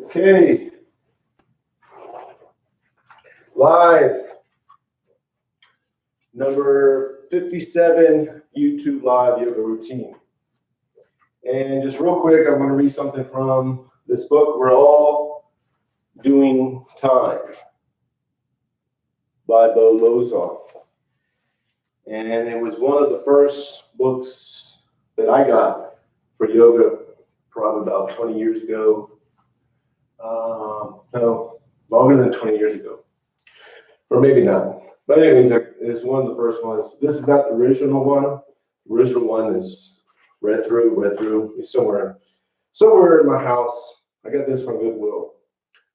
Okay, live, number 57 YouTube live yoga routine. And just real quick, I'm going to read something from this book, We're All Doing Time, by Bo Lozoff. And it was one of the first books that I got for yoga probably about 20 years ago. No, longer than 20 years ago. Or maybe not. But anyways, it's one of the first ones. This is not the original one. The original one is read through. It's somewhere in my house. I got this from Goodwill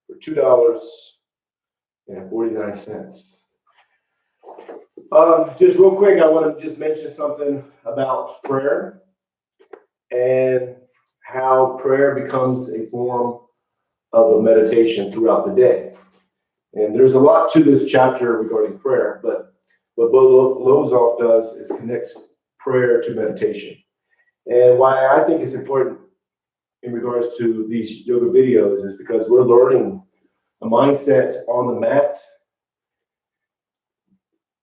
for $2.49. Just real quick, I want to just mention something about prayer and how prayer becomes a form of a meditation throughout the day. And there's a lot to this chapter regarding prayer, but what Bo Lozoff does is connects prayer to meditation. And why I think it's important in regards to these yoga videos is because we're learning a mindset on the mat.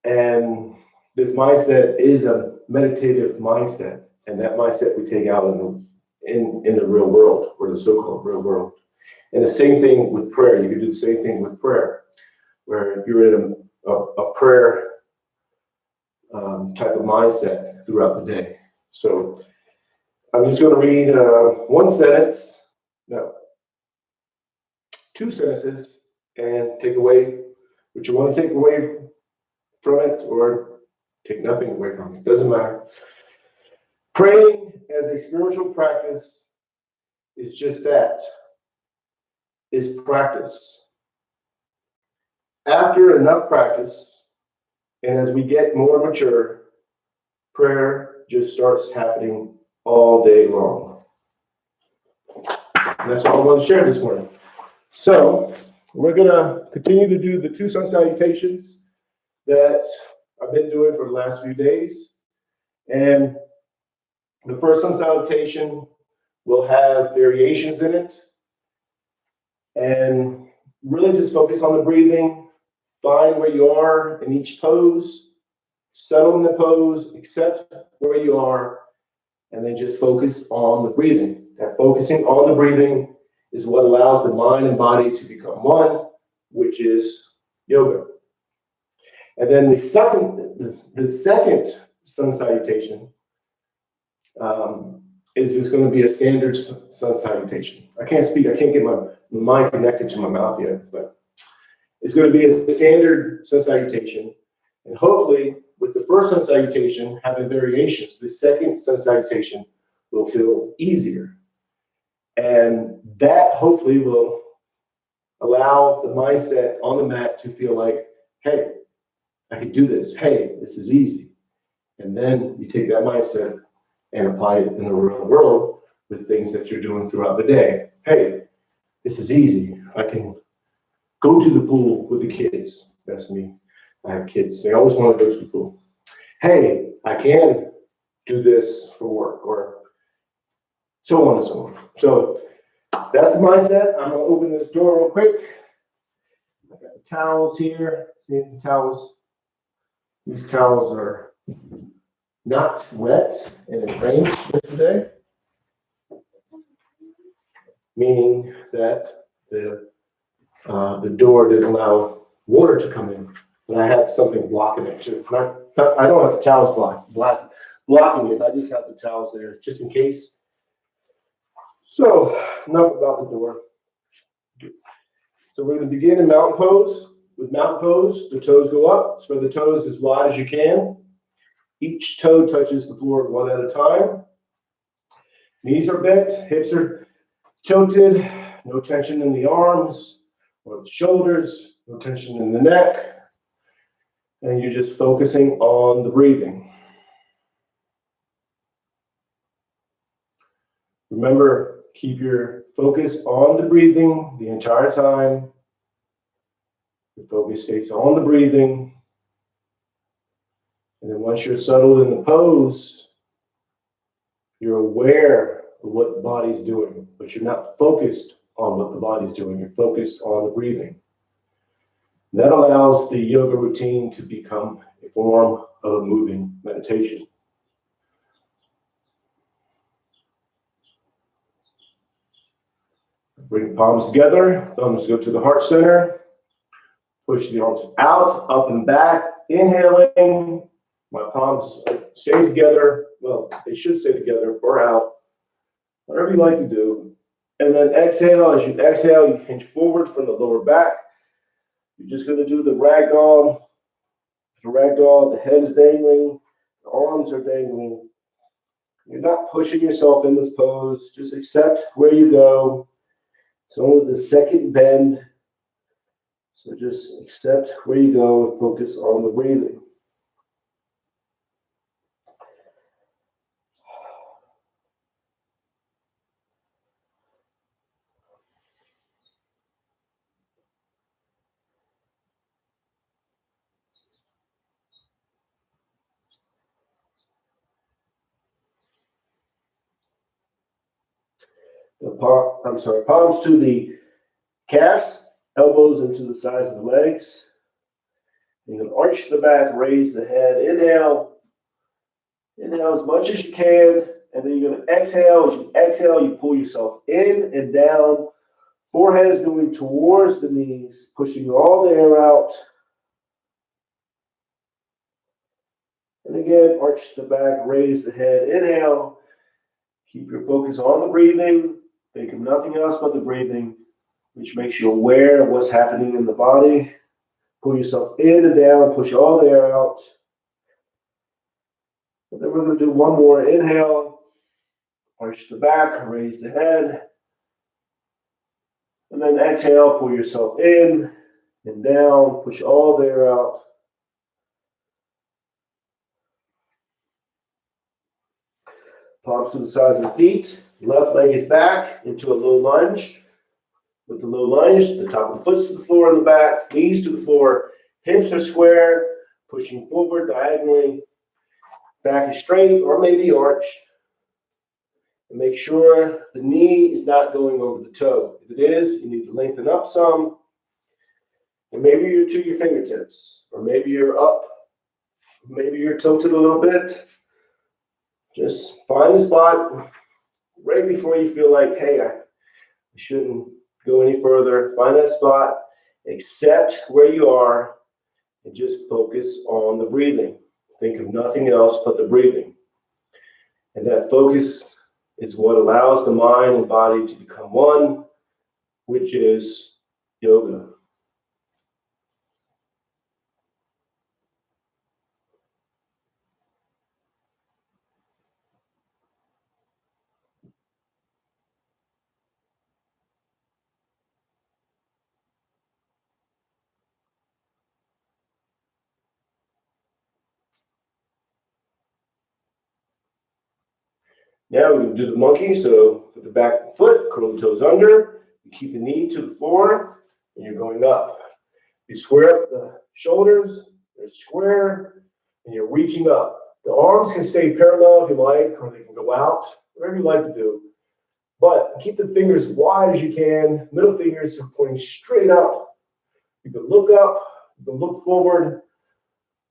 And this mindset is a meditative mindset. And that mindset we take out in the real world, or the so-called real world. And the same thing with prayer. You can do the same thing with prayer, where you're in a prayer type of mindset throughout the day. So I'm just going to read two sentences, and take away what you want to take away from it, or take nothing away from it. Doesn't matter. Praying as a spiritual practice is just that. Is practice. After enough practice, and as we get more mature, prayer just starts happening all day long. And that's all I want to share this morning. So we're going to continue to do the two sun salutations that I've been doing for the last few days. And the first sun salutation will have variations in it. And really just focus on the breathing. Find where you are in each pose. Settle in the pose, accept where you are, and then just focus on the breathing. That focusing on the breathing is what allows the mind and body to become one, which is yoga. And then the second sun salutation is just going to be a standard sun salutation. I can't speak. I can't get my mind connected to my mouth yet, but it's going to be a standard sun salutation. And hopefully, with the first sun salutation having variations, the second sun salutation will feel easier. And that hopefully will allow the mindset on the mat to feel like, hey, I can do this. Hey, this is easy. And then you take that mindset and apply it in the real world with things that you're doing throughout the day. Hey, this is easy. I can go to the pool with the kids. That's me. I have kids. They always want to go to the pool. Hey, I can do this for work, or so on and so on. So that's the mindset. I'm going to open this door real quick. I got the towels here. See the towels? These towels are not wet, and it rained yesterday, meaning that the door didn't allow water to come in, but I have something blocking it too. I don't have the towels blocking it. I just have the towels there just in case. So enough about the door. So we're going to begin in mountain pose. With mountain pose, the toes go up. Spread the toes as wide as you can. Each toe touches the floor one at a time. Knees are bent, hips are tilted. No tension in the arms or the shoulders. No tension in the neck. And you're just focusing on the breathing. Remember, keep your focus on the breathing the entire time. The focus stays on the breathing. And then once you're settled in the pose, you're aware of what the body's doing, but you're not focused on what the body's doing. You're focused on the breathing. That allows the yoga routine to become a form of moving meditation. Bring the palms together, thumbs go to the heart center. Push the arms out, up and back, inhaling. My palms stay together. Well, they should stay together or out, whatever you like to do. And then exhale. As you exhale, you hinge forward from the lower back. You're just going to do the ragdoll. The ragdoll, the head is dangling, the arms are dangling. You're not pushing yourself in this pose. Just accept where you go. It's only the second bend. So just accept where you go and focus on the breathing. Palms to the calves, elbows into the sides of the legs. You can arch the back, raise the head. Inhale as much as you can, and then you're going to exhale. As you exhale, you pull yourself in and down. Forehead is going towards the knees, pushing all the air out. And again, arch the back, raise the head. Inhale. Keep your focus on the breathing. Think of nothing else but the breathing, which makes you aware of what's happening in the body. Pull yourself in and down, push all the air out. And then we're going to do one more. Inhale, arch the back, raise the head. And then exhale, pull yourself in and down, push all the air out. Palms to the sides of the feet. Left leg is back into a low lunge. With the low lunge, the top of the foot's to the floor in the back, knees to the floor, hips are square, pushing forward diagonally. Back is straight or maybe arched. And make sure the knee is not going over the toe. If it is, you need to lengthen up some. And maybe you're to your fingertips, or maybe you're up, maybe you're tilted a little bit. Just find a spot right before you feel like, hey, I shouldn't go any further. Find that spot, accept where you are, and just focus on the breathing. Think of nothing else but the breathing. And that focus is what allows the mind and body to become one, which is yoga. Now we're going to do the monkey. So with the back foot, curl the toes under. You keep the knee to the floor, and you're going up. You square up the shoulders, they're square, and you're reaching up. The arms can stay parallel if you like, or they can go out, whatever you like to do. But keep the fingers wide as you can. Middle fingers are pointing straight up. You can look up, you can look forward,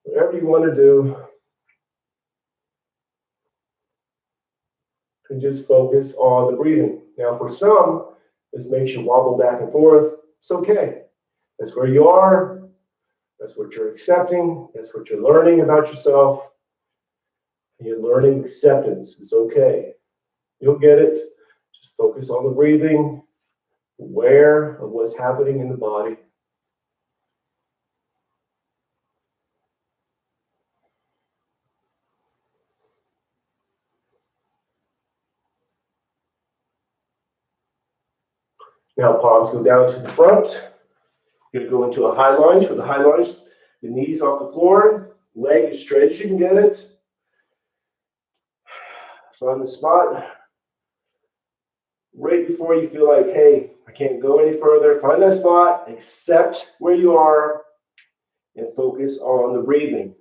whatever you want to do. And just focus on the breathing. Now, for some, this makes you wobble back and forth. It's okay. That's where you are. That's what you're accepting. That's what you're learning about yourself. And you're learning acceptance. It's okay. You'll get it. Just focus on the breathing, aware of what's happening in the body. Now palms go down to the front. You're going to go into a high lunge. For the high lunge, the knees off the floor, leg as straight as you can get it. Find the spot right before you feel like, hey, I can't go any further. Find that spot, accept where you are, and focus on the breathing.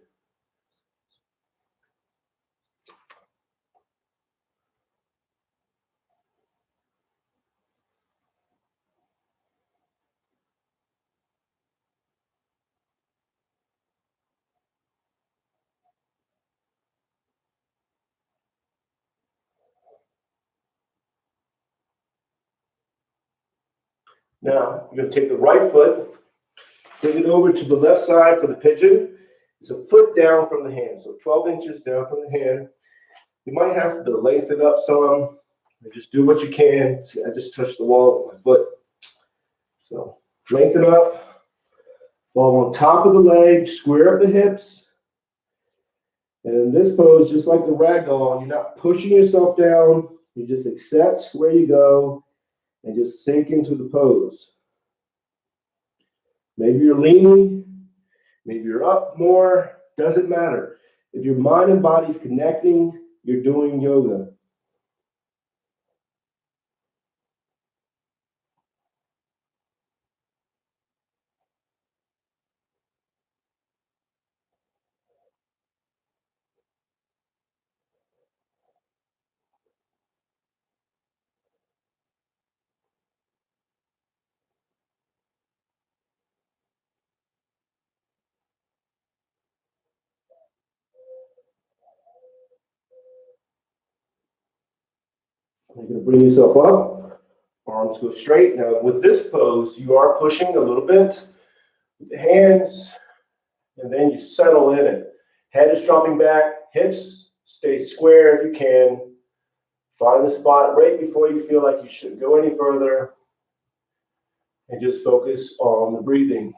Now, you're going to take the right foot, bring it over to the left side for the pigeon. It's a foot down from the hand, so 12 inches down from the hand. You might have to lengthen up some, and just do what you can. See, I just touched the wall with my foot. So lengthen up, fall on top of the leg, square up the hips. And in this pose, just like the ragdoll, you're not pushing yourself down. You just accept where you go and just sink into the pose. Maybe you're leaning, maybe you're up more, doesn't matter. If your mind and body's connecting, you're doing yoga. You're going to bring yourself up, arms go straight. Now with this pose, you are pushing a little bit with the hands, and then you settle in it. Head is dropping back, hips stay square if you can. Find the spot right before you feel like you shouldn't go any further, and just focus on the breathing.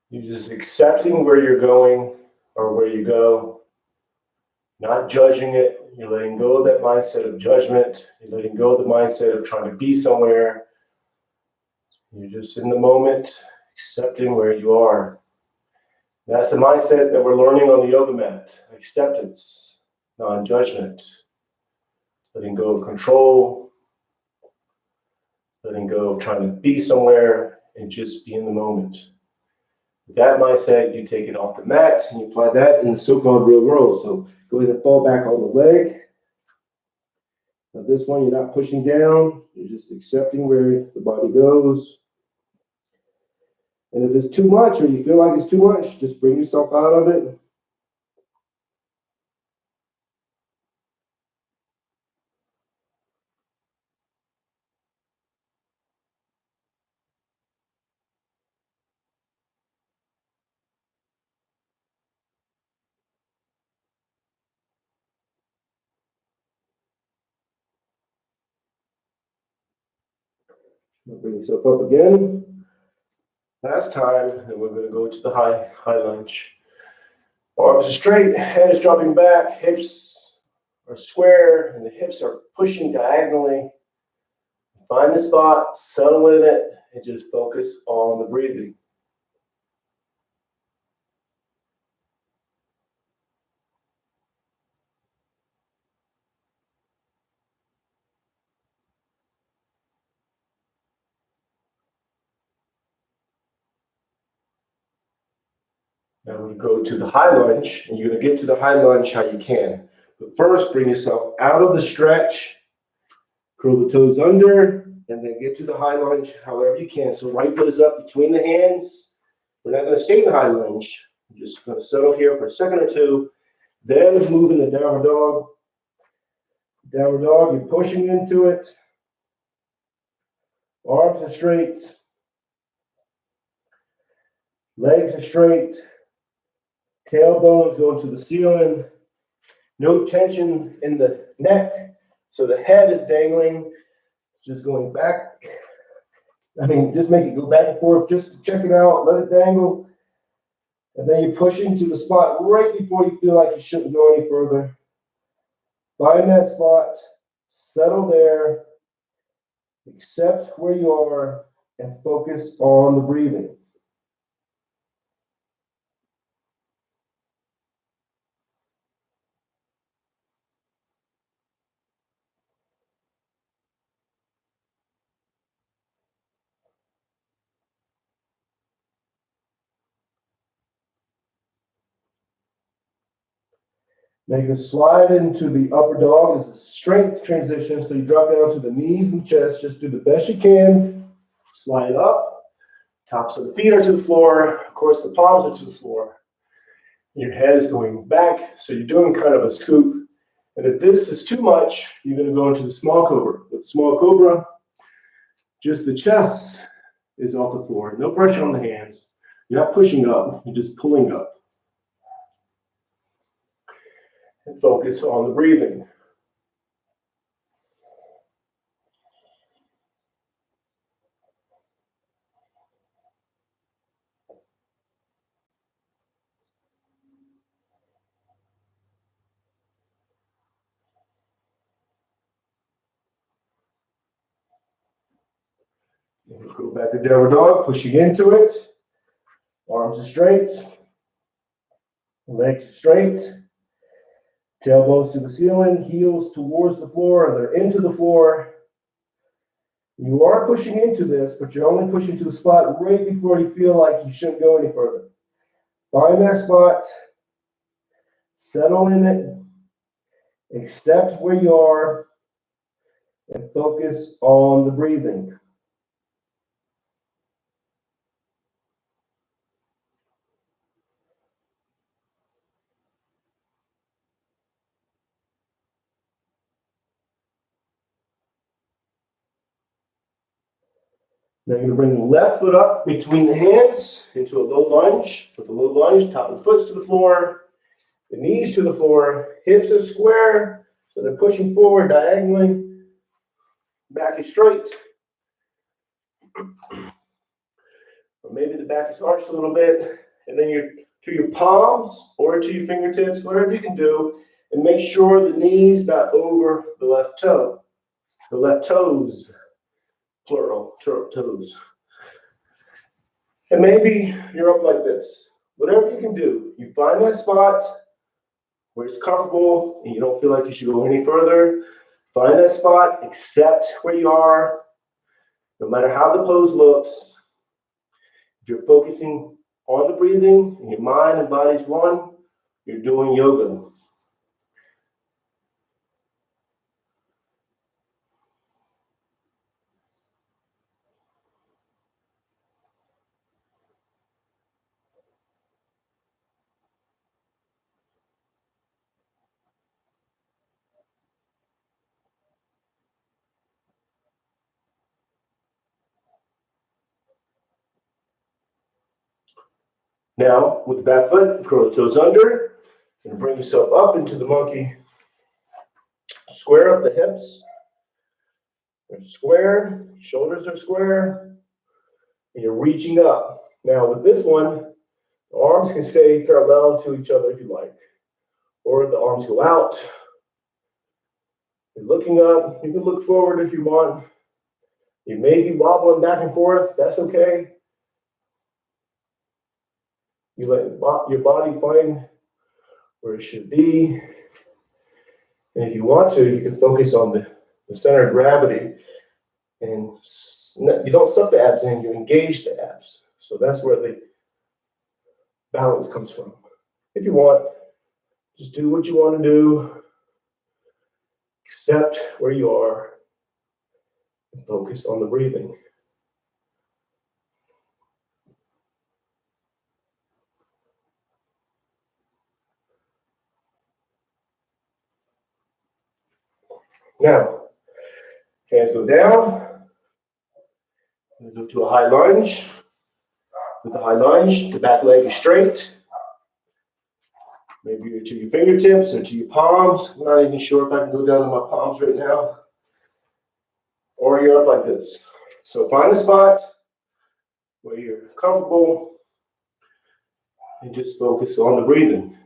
You're just accepting where you're going or where you go. Not judging it. You're letting go of that mindset of judgment. You're letting go of the mindset of trying to be somewhere. You're just in the moment, accepting where you are. That's the mindset that we're learning on the yoga mat. Acceptance, non-judgment. Letting go of control. Letting go of trying to be somewhere and just be in the moment. With that mindset, you take it off the mat and you apply that in the so-called real world. So go ahead and fall back on the leg. Now this one, you're not pushing down. You're just accepting where the body goes. And if it's too much or you feel like it's too much, just bring yourself out of it. Bring yourself up again. Last time, and we're going to go to the high lunge. Arms are straight, head is dropping back, hips are square, and the hips are pushing diagonally. Find the spot, settle in it, and just focus on the breathing. Now we go to the high lunge, and you're going to get to the high lunge how you can. But first, bring yourself out of the stretch, curl the toes under, and then get to the high lunge however you can. So right foot is up between the hands. We're not going to stay in the high lunge. We're just going to settle here for a second or two. Then move in the downward dog. Downward dog, you're pushing into it. Arms are straight. Legs are straight. Tailbones going to the ceiling. No tension in the neck. So the head is dangling. Just going back. Just make it go back and forth. Just check it out. Let it dangle. And then you push into the spot right before you feel like you shouldn't go any further. Find that spot. Settle there. Accept where you are and focus on the breathing. Now you can slide into the upper dog as a strength transition. So you drop down to the knees and chest. Just do the best you can. Slide up. Tops of the feet are to the floor. Of course, the palms are to the floor. Your head is going back. So you're doing kind of a scoop. And if this is too much, you're going to go into the small cobra. With the small cobra, just the chest is off the floor. No pressure on the hands. You're not pushing up, you're just pulling up. And focus on the breathing. Go back to downward dog, pushing into it. Arms are straight. Legs are straight. Tailbones to the ceiling, heels towards the floor, and they're into the floor. You are pushing into this, but you're only pushing to the spot right before you feel like you shouldn't go any further. Find that spot, settle in it, accept where you are, and focus on the breathing. Now you're going to bring the left foot up between the hands into a low lunge. With a low lunge, top of the foot to the floor, the knees to the floor, hips are square, so they're pushing forward diagonally. Back is straight. Or maybe the back is arched a little bit. And then you're to your palms or to your fingertips, whatever you can do. And make sure the knee's not over the left toe. The left toes, plural, toes. And maybe you're up like this. Whatever you can do, you find that spot where it's comfortable and you don't feel like you should go any further. Find that spot, accept where you are, no matter how the pose looks. If you're focusing on the breathing and your mind and body's one, you're doing yoga. Now, with the back foot, curl the toes under, and bring yourself up into the monkey. Square up the hips. They're square, shoulders are square, and you're reaching up. Now, with this one, the arms can stay parallel to each other if you like, or the arms go out. You're looking up. You can look forward if you want. You may be wobbling back and forth. That's okay. You let your body find where it should be. And if you want to, you can focus on the center of gravity. And you don't suck the abs in, you engage the abs. So that's where the balance comes from. If you want, just do what you want to do. Accept where you are. And focus on the breathing. Now, hands go down. Go to a high lunge. With the high lunge, the back leg is straight. Maybe you're to your fingertips or to your palms. I'm not even sure if I can go down to my palms right now. Or you're up like this. So find a spot where you're comfortable and just focus on the breathing.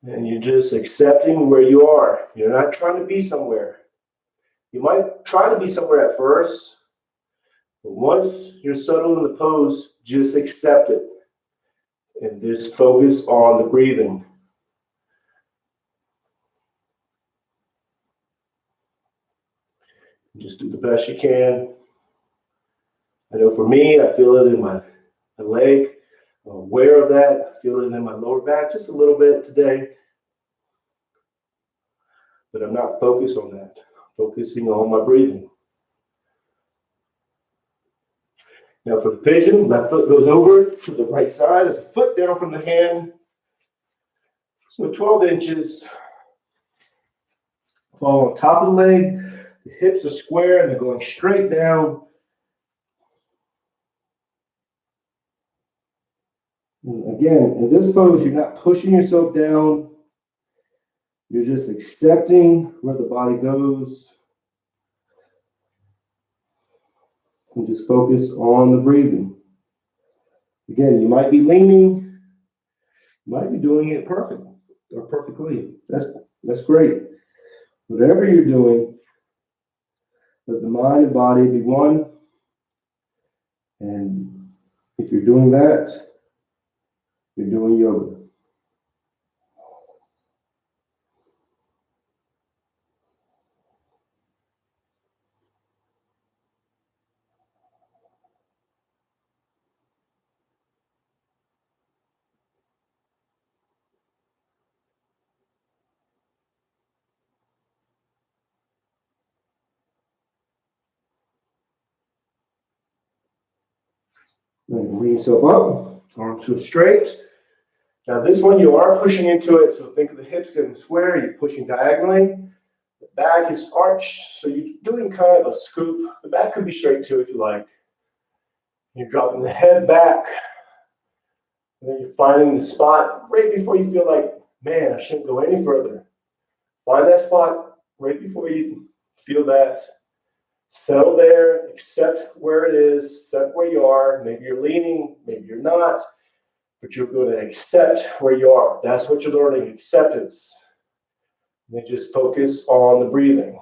And you're just accepting where you are. You're not trying to be somewhere. You might try to be somewhere at first, but once you're settled in the pose, just accept it. And just focus on the breathing. Just do the best you can. I know for me, I feel it in my leg. I'm aware of that. I feel it in my lower back just a little bit today. But I'm not focused on that. I'm focusing on my breathing. Now for the pigeon, left foot goes over to the right side. There's a foot down from the hand. So 12 inches. Fall on top of the leg. The hips are square and they're going straight down. And again, in this pose, you're not pushing yourself down. You're just accepting where the body goes. And just focus on the breathing. Again, you might be leaning. You might be doing it perfect or perfectly. That's great. Whatever you're doing, let the mind and body be one. And if you're doing that, you're doing yoga. Then bring yourself up, arms go straight. Now this one you are pushing into it, so think of the hips getting square, you're pushing diagonally. The back is arched, so you're doing kind of a scoop. The back could be straight too if you like. You're dropping the head back, and then you're finding the spot right before you feel like, man, I shouldn't go any further. Find that spot right before you feel that. Settle there, accept where it is, accept where you are. Maybe you're leaning, maybe you're not, but you're going to accept where you are. That's what you're learning, acceptance. And then just focus on the breathing.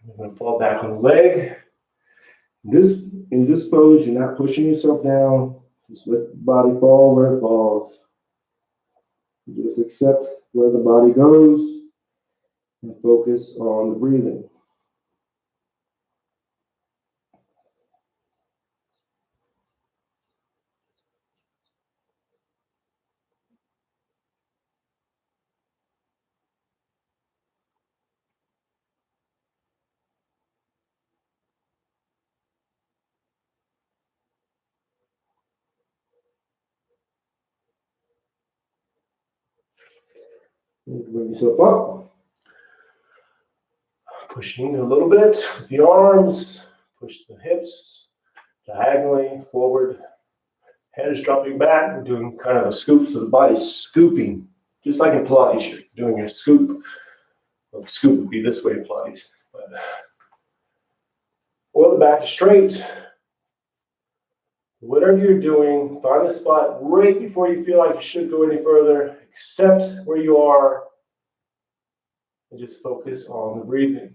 You're going to fall back on the leg. In this pose, you're not pushing yourself down. Just let the body fall where it falls. You just accept where the body goes and focus on the breathing. Bring yourself up. Pushing a little bit with the arms. Push the hips diagonally forward. Head is dropping back. We're doing kind of a scoop, so the body's scooping. Just like in Pilates, you're doing a scoop. Well, the scoop would be this way in Pilates. Or the back is straight. Whatever you're doing, find the spot right before you feel like you should go any further. Accept where you are. And just focus on the breathing.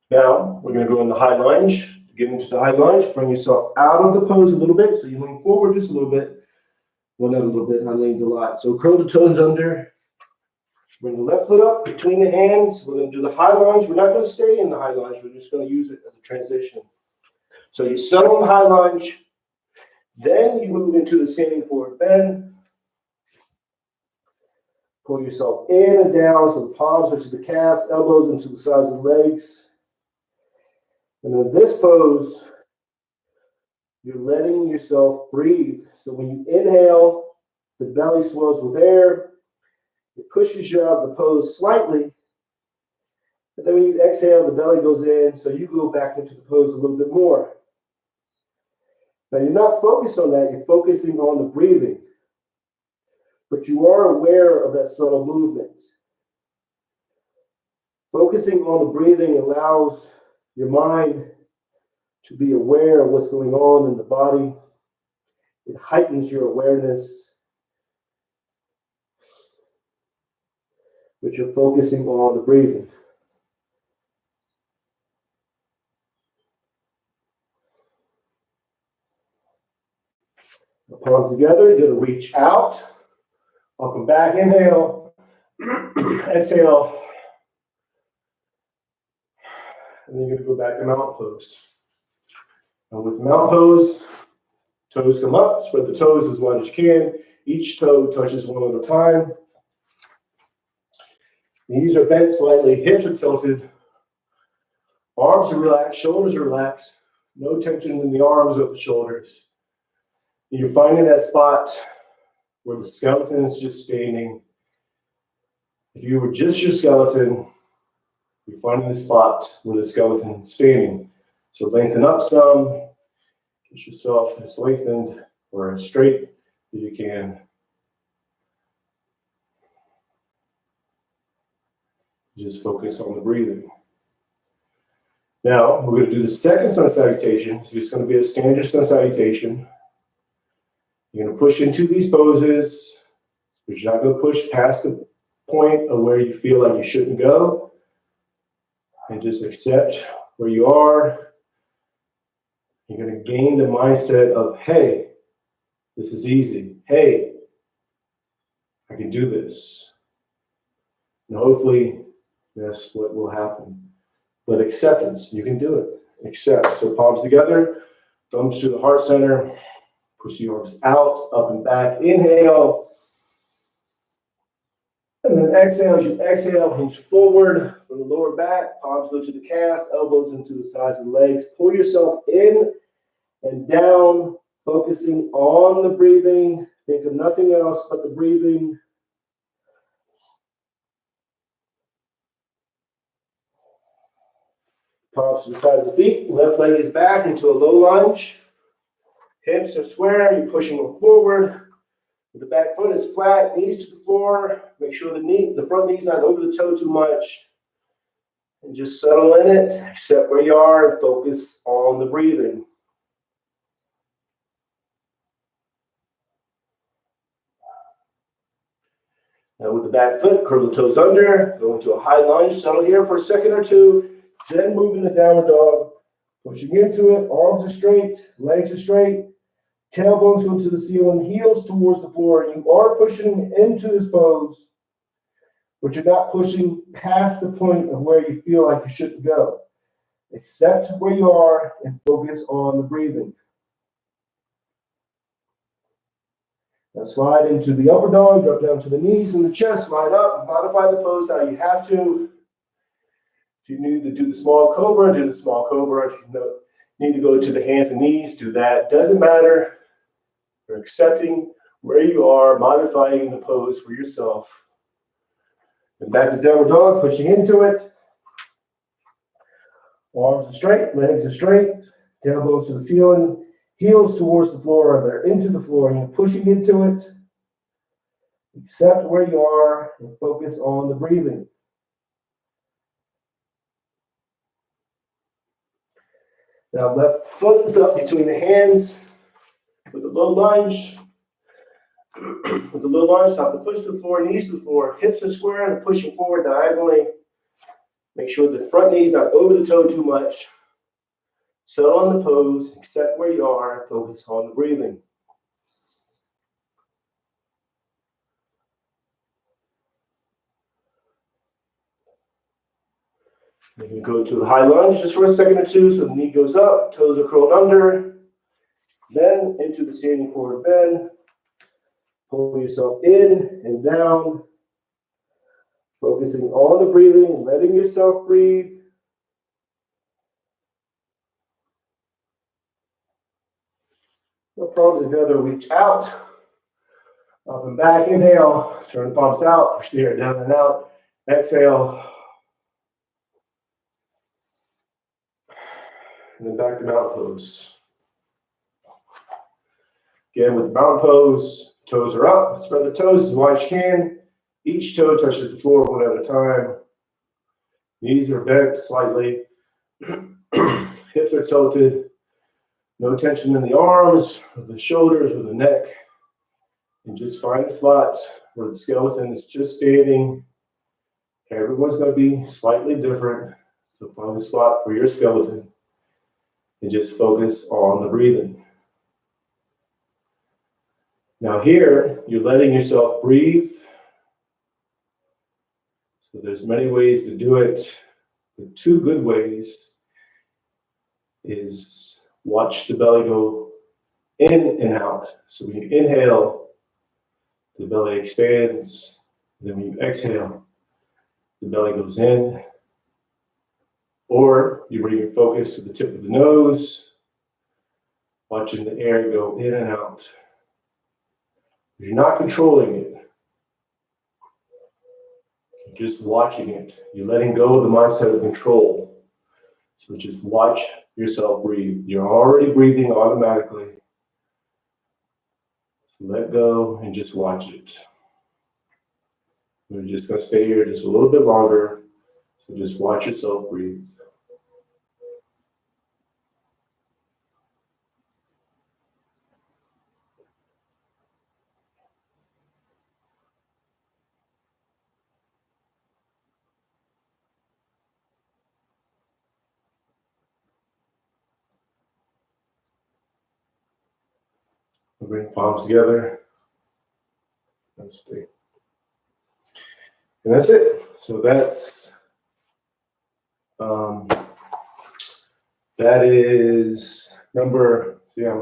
Now, we're going to go in the high lunge. Get into the high lunge. Bring yourself out of the pose a little bit. So you lean forward just a little bit. Well, not a little bit. I leaned a lot. So curl the toes under. Bring the left foot up between the hands. We're going to do the high lunge. We're not going to stay in the high lunge. We're just going to use it as a transition. So you settle in the high lunge. Then you move into the standing forward bend. Pull yourself in and down. So the palms are to the calves, elbows into the sides of the legs. And in this pose, you're letting yourself breathe. So when you inhale, the belly swells with air. It pushes you out of the pose slightly. And then when you exhale, the belly goes in. So you go back into the pose a little bit more. Now you're not focused on that. You're focusing on the breathing. But you are aware of that subtle movement. Focusing on the breathing allows your mind to be aware of what's going on in the body. It heightens your awareness. but you're focusing on the breathing. The palms together, you're going to reach out, up and back, inhale, exhale, and then you're going to go back to mountain pose. And with mountain pose, toes come up, spread the toes as wide as you can. Each toe touches one at a time. Knees are bent slightly, hips are tilted, arms are relaxed, shoulders are relaxed, no tension in the arms or the shoulders. You're finding that spot where the skeleton is just standing. If you were just your skeleton, you're finding the spot where the skeleton is standing. So lengthen up some, get yourself as lengthened or as straight as you can. Just focus on the breathing. Now, we're going to do the second sun salutation. It's just going to be a standard sun salutation. You're going to push into these poses, but you're not going to push past the point of where you feel like you shouldn't go. And just accept where you are. You're going to gain the mindset of, hey, this is easy. Hey, I can do this. And hopefully, that's what will happen. But acceptance, you can do it. Accept. So palms together, thumbs to the heart center. Push the arms out, up and back. Inhale. And then exhale. As you exhale, hinge forward from the lower back. Palms go to the calves, elbows into the sides of the legs. Pull yourself in and down, focusing on the breathing. Think of nothing else but the breathing. Palms to the side of the feet. Left leg is back into a low lunge. Hips are square. You're pushing them forward. The back foot is flat. Knees to the floor. Make sure the front knee's not over the toe too much. And just settle in it. Accept where you are and focus on the breathing. Now with the back foot, curl the toes under. Go into a high lunge. Settle here for a second or two. Then move into downward dog. Pushing into it. Arms are straight. Legs are straight. Tailbones go to the ceiling, heels towards the floor. You are pushing into this pose, but you're not pushing past the point of where you feel like you shouldn't go. Accept where you are and focus on the breathing. Now slide into the upper dog, drop down to the knees and the chest, slide up, modify the pose how you have to. If you need to do the small cobra, do the small cobra. If you need to go to the hands and knees, do that. Doesn't matter. You're accepting where you are, modifying the pose for yourself. And back to downward dog, pushing into it. Arms are straight, legs are straight, tailbones to the ceiling, heels towards the floor, they're into the floor, and you're pushing into it. Accept where you are and focus on the breathing. Now left foot is up between the hands with a low lunge. With the low lunge, top the foot to the floor, knees to the floor, hips are square and pushing forward diagonally. Make sure the front knee's not over the toe too much. Settle on the pose, accept where you are, and focus on the breathing. You can go to the high lunge just for a second or two, so the knee goes up, toes are curled under. Then into the standing forward bend. Pull yourself in and down. Focusing on the breathing, letting yourself breathe. No palms together, reach out. Up and back, inhale. Turn the palms out, push the air down and out. Exhale. And then back to mountain pose. Again, with the mountain pose, toes are up. Spread the toes as wide as you can. Each toe touches the floor one at a time. Knees are bent slightly. Hips are tilted. No tension in the arms, or the shoulders, or the neck. And just find the spots where the skeleton is just standing. Everyone's going to be slightly different. So find a spot for your skeleton and just focus on the breathing. Now here, you're letting yourself breathe. So there's many ways to do it. The two good ways is watch the belly go in and out. So when you inhale, the belly expands. Then when you exhale, the belly goes in. Or you bring your focus to the tip of the nose, watching the air go in and out. You're not controlling it. You're just watching it. You're letting go of the mindset of control. So just watch yourself breathe. You're already breathing automatically. So let go and just watch it. We're just going to stay here just a little bit longer. So just watch yourself breathe. We'll bring palms together. And stay. And that's it. So that is number, see, I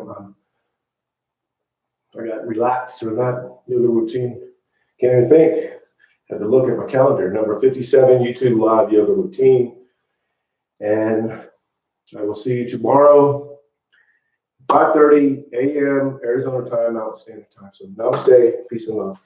got relaxed or that yoga routine. Can't even think. Had to look at my calendar. Number 57, YouTube live yoga routine. And I will see you tomorrow, 5:30 a.m. Arizona time, Mountain Standard Time. So namaste, peace and love.